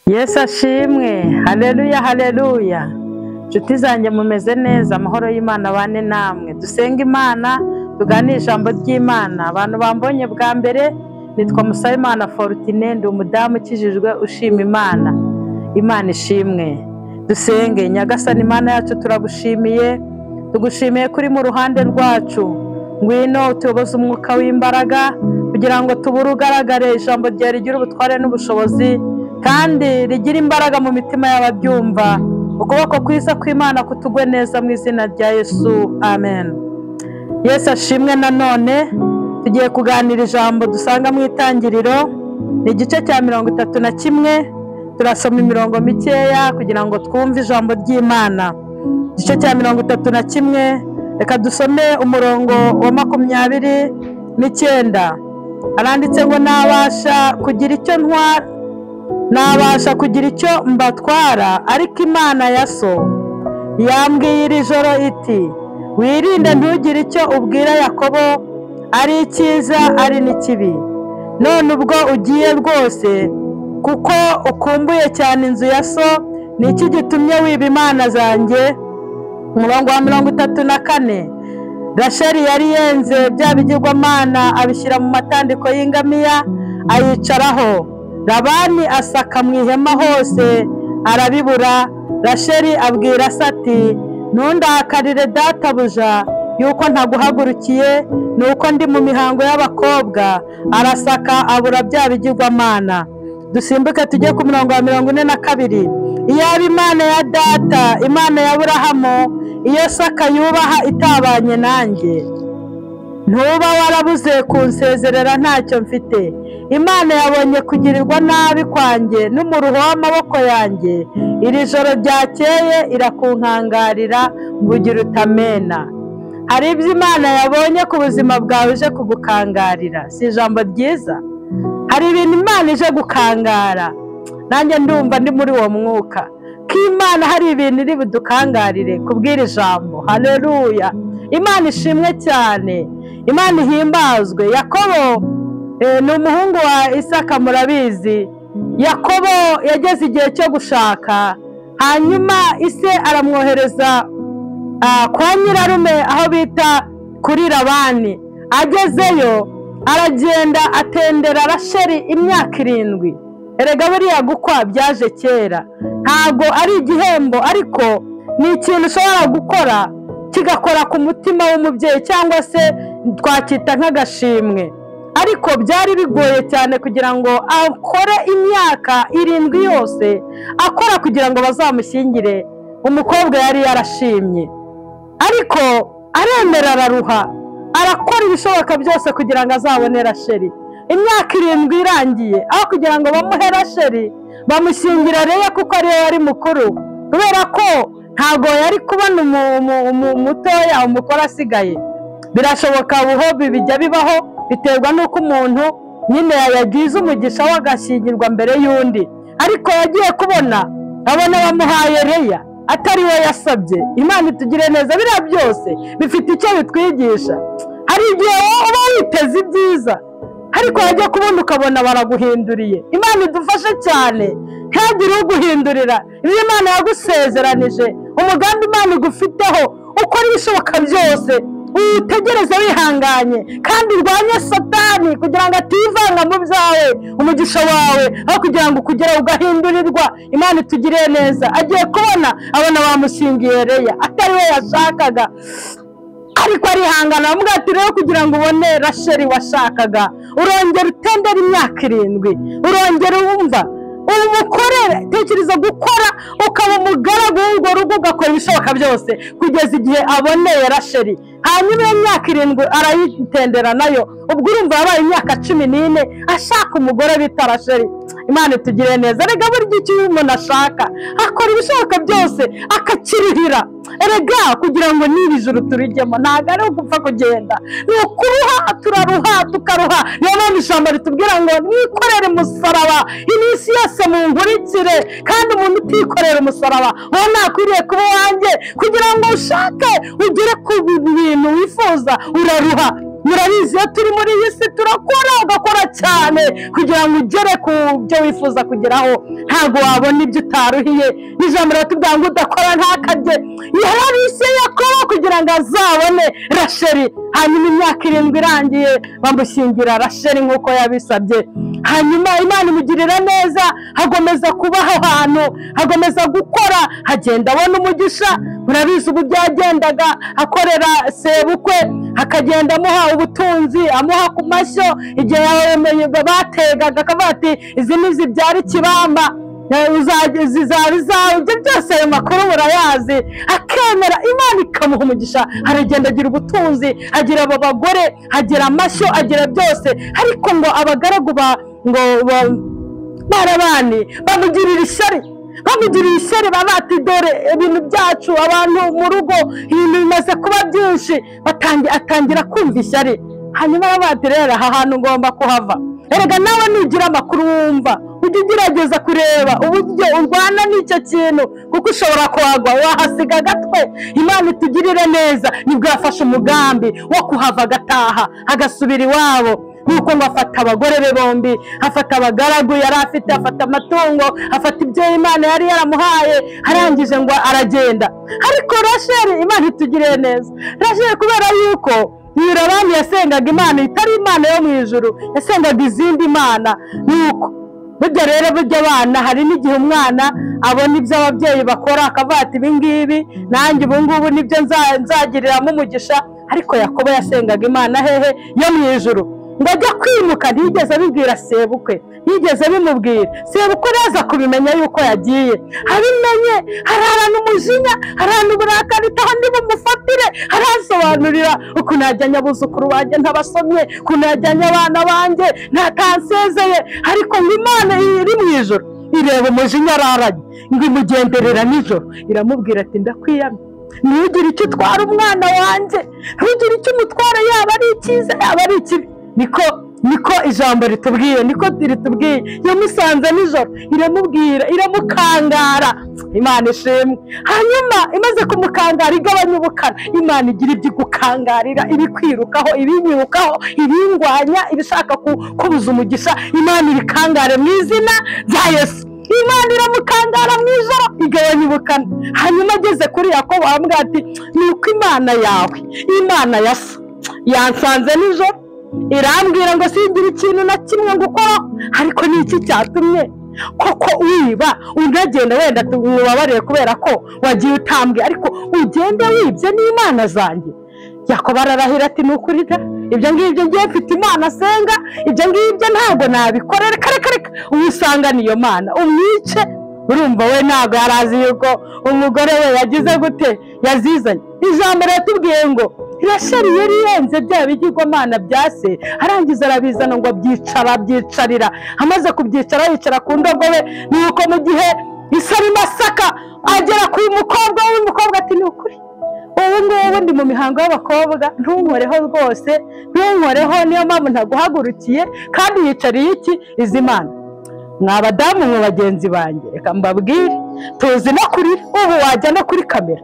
Yesu ashimwe. Haleluya haleluya. Nshuti zanjye mumeze neza, amahoro y'Imana bane namwe. Dusenga Imana, tuganire ijambo ry'Imana. Abantu bambonye bwa mbere nitwa Musabimana Fortune, ndi umudamu ukijijwe ushima Imana. Imana ishimwe. Dusenge. Nyagasani Imana yacu turagushimiye, tugushimiye kuri mu ruhande rwacu. Ngwino utuyoboze umwuka w'imbaraga kugira ngo tubure ugaragare ijambo ryawe rigira ubutware n'ubushobozi kandi rigira imbaraga mu mitima y'ababyumva. Ukuboko kwiza kw'Imana kutugwe neza mu izina rya Yesu, amen. Yesu ashimwe. Nanone tugiye kuganira ijambo dusanga mu Itangiriro, ni igice cya 31. Turasoma imirongo mikeya kugira ngo twumve ijambo ry'Imana. Igice cya 31, reka dusome umurongo wa 29. Aranditse ngo nabasha kugira icyo mbatwara, ariko Imana ya so yambwiye iri joro iti, wirinde ntugire icyo ubwira Yakobo, ari icyiza ari n'ikibi. None ubwo ugiye rwose, kuko ukumbuye cyane inzu ya so, ni iki gitumye wiba imana zanjye? Umurongo wa 34. Rasheli yari yenze bya bigirwamana abishyira mu matandiko y'ingamiya, ayicaraho. Labani asaka mu ihema hose arabibura. Rasheli abwira se ati, ntundakarire databuja yuko ntaguhagurukiye, nuko ndi mu mihango y'abakobwa. Arasaka abura bya bigirwamana. Dusimbuke tujye ku murongo wa 42. Iyaba Imana ya data, Imana ya Aburahamu, iyo Saka yubaha itabanye nanjye, ntuba warabuze kunsezerera ntacyo mfite. Imana yabonye kugirirwa nabi kwanjye n'umuruho w'amaboko yanjye, iri joro ryakeye irakunkangarira mbugira utamena. Hari ibyo Imana yabonye ku buzima bwawe ije kugukangarira. Si ijambo ryiza? Hari ibintu Imana ije gukangara. Nanjye ndumva ndi muri uwo mwuka ko Imana hari ibintu iri budukangarire kubwira ijambo. Haleluya. Imana ishimwe cyane, Imana ihimbazwe. Yakobo ni umuhungu wa Isaka, murabizi. Yakobo yageze igihe cyo gushaka, hanyuma ise aramwohereza kwa nyirarume aho bita kuri Labani. Agezeyo aragenda atendera Rasheli imyaka 7. Erega buriya gukwa byaje kera, ntago ari igihembo, ariko ni ikintu ushobora gukora kigakora ku mutima w'umubyeyi, cyangwa se twakita nk'agashimwe. Ariko byari bigoye cyane kugira ngo akore imyaka 7 yose akora kugira ngo bazamushyingire umukobwa yari yarashimye. Ariko aremera, araruha, arakora ibishoboka byose kugira ngo azabone Rasheli. Imyaka 7 irangiye, aho kugira ngo bamuhe Rasheli, bamushyingira Leya kuko ariwe yari mukuru, kubera ko ntago yari kubona umutoya umukora asigaye. Birashoboka buho bijya bibaho, biterwa n'uko umuntu nyine yagize umugisha w'agashyingirwa mbere y'undi. Ariko yagiye abona bamuhaye Leya atari we yasabye. Imana itugire neza. Biriya byose bifite icyo bitwigisha. Hari igihe uba witeze ibyiza, ariko wajya kubona ukabona baraguhinduriye. Imana idufashe cyane, ntihagire uguhindurira ibyo Imana yagusezeranije. Umugambi Imana igufiteho, ukora ibishoboka byose, utegereze wihanganye kandi urwanye Satani kugira ngo ativanga mu byawe, umugisha wawe, aho kugira ngo ukugere ugahindurirwa. Imana itugire neza. Agiye abona bamushyingiye Leya atari we yashakaga, ariko arihangana. Avuga ati, rero kugira ngo ubone Rasheli washakaga, urongera utendera imyaka 7, urongera wumva umukorere. Tekereza gukora ukaba umugaragu w'urwo rugo, ugakora ibishoboka byose kugeza igihe aboneye Rasheli. Hanyuma iyo myaka 7 arayitendera nayo. Ubwo urumva yabaye imyaka 14 ashaka umugore bita Rasheli. Imana itugire neza. Erega burya icyo umuntu ashaka akora ibishoboka byose akakirihira. Erega kugira ngo n'iri juru turijyemo ntabwo ari ugupfa kugenda, ni ukuruha. Turaruha tukaruha. Niyo mpamvu ijambo ritubwira ngo mwikorere umusaraba iminsi yose munkurikire. Kandi umuntu utikorera umusaraba uwo ntakwiriye kuba wanjye. Kugira ngo ushake ugere ku bintu wifuza uraruha. murabizi iyo turi muri iyi si turakora ugakora cyane kugira ngo ugere ku byo wifuza kugeraho, ntabwo wabona ibyo utaruhiye. n'ijambo riratubwira ngo udakora ntakarye. yararise Yakobo kugira ngo azabone Rasheli, hanyuma imyaka 7 irangiye bamushyingira Rasheli nk'uko yabisabye. hanyuma Imana imugirira neza, hagomeza kubaho ahantu, hagomeza gukora, hagenda abona umugisha. murabizi ubu byagendaga akorera sebukwe, akagenda amuha ubutunzi, amuha ku mashyo. igihe bategaga akavuga ati izi nizibyara ikibamba zizaba izawe, ibyo byose ayo makuru murayazi. akemera, Imana ikamuha umugisha, aragenda agira ubutunzi, agira abo bagore, agira amashyo, agira byose. ariko ngo abagaragu barabani bamugirira ishyari, baba bati dore ibintu byacu, abantu mu rugo ibintu bimaze kuba byinshi. atangira kumva ishyari, hanyuma bati rero aha hantu ngomba kuhava. erega nawe nugira amakuru wumva, ujye ugerageza kureba uburyo urwana n'icyo kintu, kuko ushobora kuhagwa wahasiga agatwe. Imana itugirire neza. nibwo yafashe umugambi wo kuhava, agataha agasubira iwabo. nuko ngo afata abagore be bombi, afata abagaragu yari afite, afata amatungo, afata ibyo Imana yari yaramuhaye, arangije ngo aragenda. ariko Rasheli, Imana itugirire neza, Rasheli kubera yuko Labani yasengaga Imana itari Imana yo mu ijuru, yasengaga izindi mana. nuko burya rero abana, hari n'igihe umwana abona ibyo ababyeyi bakora akavuga ati ibi ngibi nanjye ubu ngubu nibyo nzagiriramo umugisha. ariko Yakobo yasengaga Imana hehe yo mu ijuru. ngo ajya kwimuka ntiyigeze abibwira sebukwe, ntiyigeze bimubwira. sebukwe araza kubimenya yuko yagiye, abimenye hararana umujinya, hararana uburakari, taho ndi bumufatire, harasobanurira ukuntu yajyanye abuzukuru banjye ntabasomye, ukuntu yajyanye abana banjye ntatansezeye. ariko ngo Imana iri mu ijoro ireba umujinya araranye, ngo imugenderera nijoro, iramubwira ati ndakwiyamye, ntugire icyo utwara umwana wanjye, ntugire icyo umutwara, yaba ari icyiza yaba ari ikibi. niko ijambo ritubwiye, niko ritubwiye. yamusanze nijoro, iramubwira, iramukangara. Imana ishimwe. hanyuma imaze kumukangara, igabanya ubukana. Imana igira ibyo igukangarira, ibikwirukaho, ibinyirukaho, ibingwanya, ibishaka kubuza umugisha. Imana ibikangare mu izina rya Yesu. Imana iramukangara mu ijoro, igabanya ubukana. hanyuma ageze kuri Yakobo aramubwira ati nuko Imana yawe, Imana ya so, yansanze nijoro, irambwira ngo singira ikintu na kimwe ngukoraho. ariko ni iki cyatumye koko wiba unagenda wenda tubabarire kubera ko wagiye utambwe, ariko ugende wibye n'Imana zanjye? Yakobo ararahira ati ni ukuri da, ibyo ngibyo ngiye mfite Imana asenga, ibyo ngibyo ntabwo nabikora. reka usanga niyo Mana umwice. urumva we ntabwo yarazi yuko umugore we yagize gute, yazizanye. ijambo riratubwiye ngo Rasheli yari yenze bya bigirwamana bya se, arangiza arabizana ngo byicarira. amaze kubyicara yicara ku ndogobe. nuko mu gihe Isa ari Masaka agera ku mukobwa w'umukobwa ati ni ukuri ubu ngubu ndi mu mihango y'abakobwa, ntunkoreho rwose, ntunkoreho, niyo mpamvu ntaguhagurukiye. kandi yicariye iki izi mana? mwa badamu mwe bagenzi banjye, reka mbabwire, tuzi no kurira. ubu wajya no kuri kamera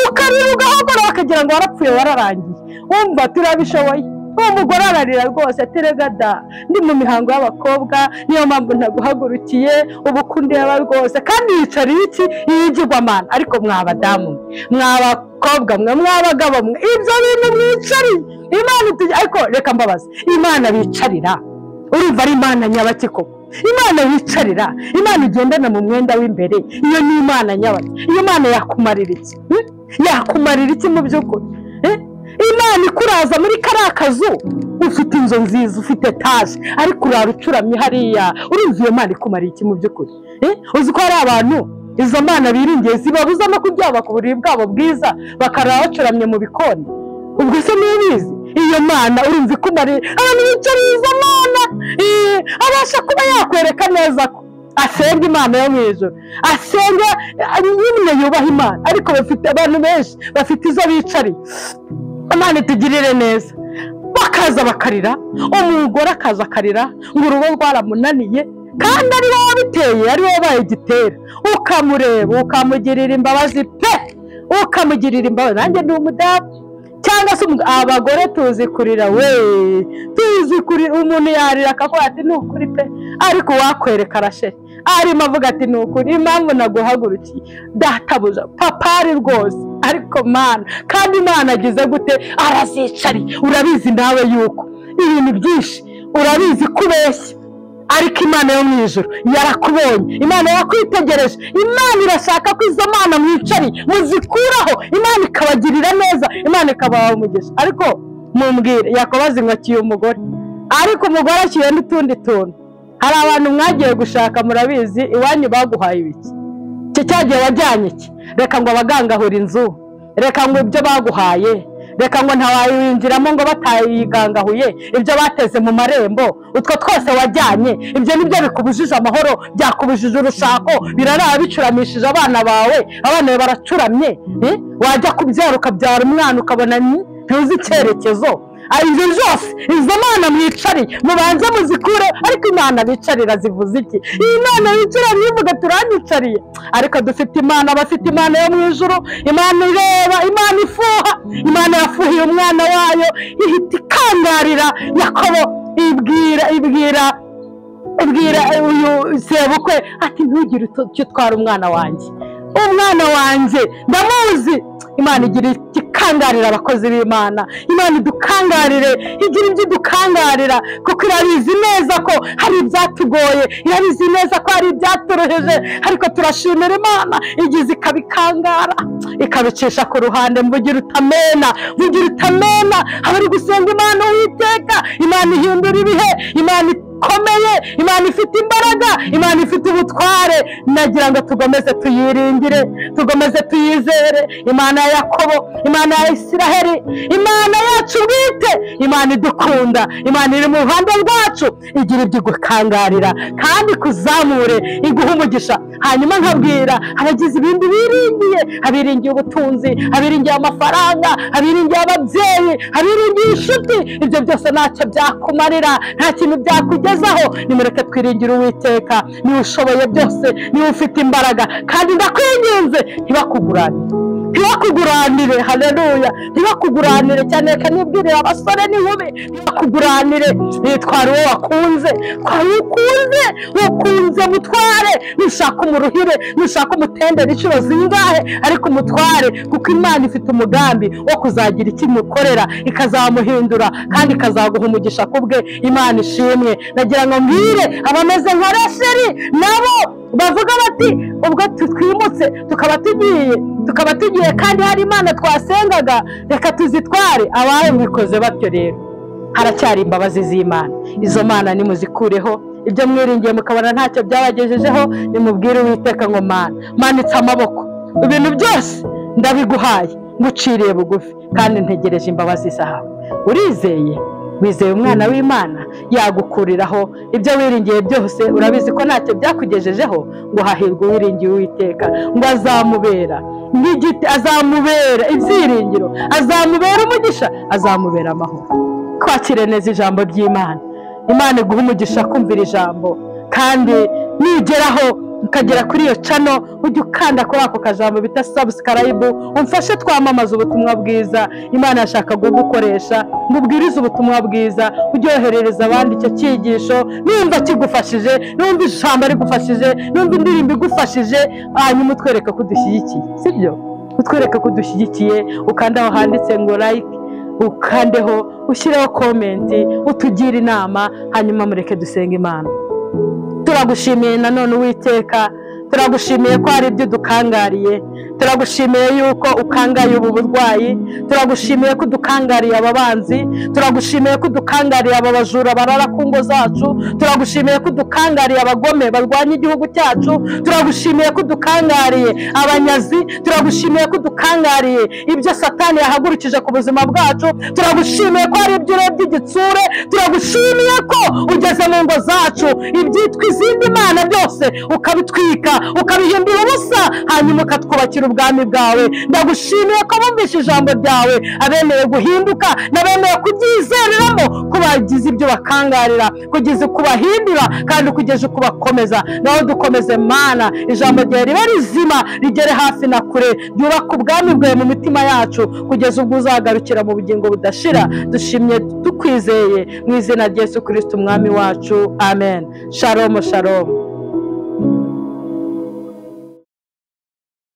ukarira ugahogora bakagira ngo warapfuye wararangiye. wumva turabishoboye? uwo mugore ararira rwose ati rega da, ndi mu mihango y'abakobwa, niyo mpamvu ntaguhagurukiye, ubu kundeba rwose. kandi yicariye iki yigirwamana. ariko mwa badamu mwe, mwa bakobwa mwe, mwa bagabo mwe, ibyo bintu mwicariye Imana ariko reka mbabaza, Imana bicarira urumva ari Imana nyabaki koko? Imana yicarira, Imana igendana mu mwenda w'imbere, iyo ni Imana nyabaki? iyo Imana yakumarira iki? yakumarira iki mu by'ukuri? Imana ikuraza muri kariya kazu, ufite inzu nziza, ufite etaje, ariko urara ucuramye hariya, urumva iyo Mana ikumariye iki mu by'ukuri? uzi ko hari abantu izo Mana biringiye zibabuza no kuryama ku buriri bwabo bwiza, bakarara bacuramye mu bikoni. ubwo se nibizi iyo Mana urumva ikumariye? abantu bicariye izo Mana, abasha kuba yakwereka neza ko asenga Imana yo mu ijuru, asenga nyine yubaha Imana. ariko bafite abantu benshi bafite izo bicariye. Imana itugirire neza. bakaza bakarira, umugore akaza akarira ngo urugo rwaramunaniye, kandi ari wowe wabiteye, ari wowe wabaye igitera. ukamureba ukamugirira imbabazi pe, ukamugirira imbabazi. nanjye ndi umudamu cyangwa cyangwa se abagore tuzi kurira we, tuzi kurira. Umuntu yarira akavuga ati ni ukuri pe, ariko wakwereka arasheri arimo avuga ati ni ukuri, impamvu naguhagurukiye databuja papa ari rwose, ariko mana kandi Imana agize gute, arazicari. Urabizi nawe yuko ibintu byinshi urabizi kubeshya, ariko Imana yo mu ijuru yarakubonye, Imana yakwitegereje. Imana irashaka ko izo mana mwicari muzikuraho, Imana ikabagirira neza, Imana ikabaha umugisha. Ariko mumbwire, Yakobo azingakiye umugore, ariko umugore akiye n'utundi tuntu. Hari abantu mwagiye gushaka, murabizi iwanyu baguhaye ibiki, cyagiye wajyanye iki, reka ngo abagangahura inzu, reka ngo ibyo baguhaye, reka ngo ntawayinjiramo ngo batayigangahuye, ibyo bateze mu marembo, utwo twose wajyanye, ibyo nibyo bikubujije amahoro, byakubujije urushako, biraraba bicuramishije abana bawe, abana bawe baracuramye. Wajya kubyara ukabyara umwana ukabona ntuzi icyerekezo. Ibyo byose izo mana mwicari mubanze muzikure, ariko Imana bicarira zivuze iki? Iyi Mana bicara nivuga turanyicariye, ariko dufite Imana, bafite Imana yo mu ijuru, Imana ireba, Imana ifuha. Imana yafuhiye umwana wayo, ihita ikangarira Yakobo, ibwira uyu sebukwe ati ntugire icyo utwara umwana wanjye, umwana wanjye ndamuzi. Imana igira ikangarira abakozi b'Imana, Imana idukangarire, igira ibyo idukangarira, kuko irabizi neza ko hari ibyatugoye, irabizi neza ko hari ibyatoroheje, ariko turashimira Imana igize ikabikangara, ikabicisha ku ruhande. Mvugira utamena, mvugira utamena, abari gusenga Imana Uwiteka, Imana ihindura ibihe, Imana ikomeye, Imana ifite imbaraga, Imana ifite ubutware. Nagira ngo tugomeze tuyiringire, tugomeze tuyizere. Imana ya Yakobo, Imana ya Isiraheli, Imana yacu bwite, Imana idukunda, Imana iri mu ruhande rwacu, igira ibyo igukangarira kandi kuzamure, iguha umugisha. Hanyuma nkabwira abagize ibindi biringiye, abiringiye ubutunzi, abiringiye amafaranga, abiringiye ababyeyi, abiringiye inshuti, ibyo byose ntacyo byakumarira, nta kintu byakugezaho. Nimureke twiringire Uwiteka, niwe ushoboye byose, niwe ufite imbaraga, kandi ndakwinginze ntibakuguranire. Haleluya, ntibakuguranire cyane. Reka nibwirire abasore n'inkumi, ntibakuguranire. Twari uwo wakunze, wakunze mutware, nushaka umuruhire, nushaka umutendere inshuro zingahe, ariko umutware, kuko Imana ifite umugambi wo kuzagira icyo imukorera, ikazamuhindura kandi ikazaguha umugisha kubwe. Imana ishimwe. Nagira ngo mbwire abameze nka Rasheli, nabo bavuga bati ubwo twimutse tukaba tugiye kandi hari Imana twasengaga, reka tuzitware. Ababikoze batyo rero, haracyari imbabazi z'Imana. Izo mana nimuzikureho, ibyo mwiringiye mukabona ntacyo byabagejejeho, nimubwire Uwiteka ngo Mana, manitse amaboko, ibintu byose ndabiguhaye, nguciriye bugufi kandi ntegereje imbabazi zawe. Urizeye? Wizeye umwana w'Imana yagukuriraho ibyo wiringiye byose. Urabizi ko ntacyo byakugejejeho, ngo hahirwe uwiringiye Uwiteka, ngo azamubera n'igiti, azamubera ibyiringiro, azamubera umugisha, azamubera amahoro. Twakire neza ijambo ry'Imana. Imana iguha umugisha kumvira ijambo, kandi nigeraho ukagera kuri iyo channel, ujye ukanda kuri ako kajambo bita subscribe, umfashe twamamaza ubutumwa bwiza. Imana yashaka gukoresha ngubwiriza ubutumwa bwiza, ujyoherereza abandi icyo cyigisho. Nimba kigufashije, numva ijambo rigufashije, numva indirimbo igufashije, hanyuma utwereka ko dushyigikiye, sibyo? Utwereka ko dushyigikiye, ukandaho handitse ngo like, ukandeho, ushyireho comment, utugira inama, hanyuma mureke dusenga Imana. Turagushimiye nanone Uwiteka, turagushimiye ko hari ibyo dukangariye, turagushimiye yuko ukangaye ubu burwayi, turagushimiye ko dukangariye ababanzi, turagushimiye ko dukangariye aba bajura barara ku ngo zacu, turagushimiye ko dukangariye abagome barwanya igihugu cyacu, turagushimiye ko dukangariye abanyazi, turagushimiye ko dukangariye ibyo Satani yahagurukije ku buzima bwacu, turagushimiye ko hari ibyo urebye igitsure, turagushimiye ko ugeze mu ngo zacu, ibyitwa izindi mana byose ukabitwika, ukabihindura ubusa, hanyuma ukatwubakira ubwami bwawe. Ndagushimiye ko bumvishe ijambo ryawe, abemeye guhinduka n'abemeye kubyizereramo, ko bagize ibyo bakangarira, kugeza kubahindura kandi kugeza kubakomeza. Naho dukomeze Mana, ijambo ryawe ribe rizima, rigere hafi na kure, ryubaka ubwami bwawe mu mitima yacu, kugeza ubwo uzagarukira mu bugingo budashira. Dushimye tukwizeye mu izina rya Yesu Kristo umwami wacu, amen. Shalom shalom.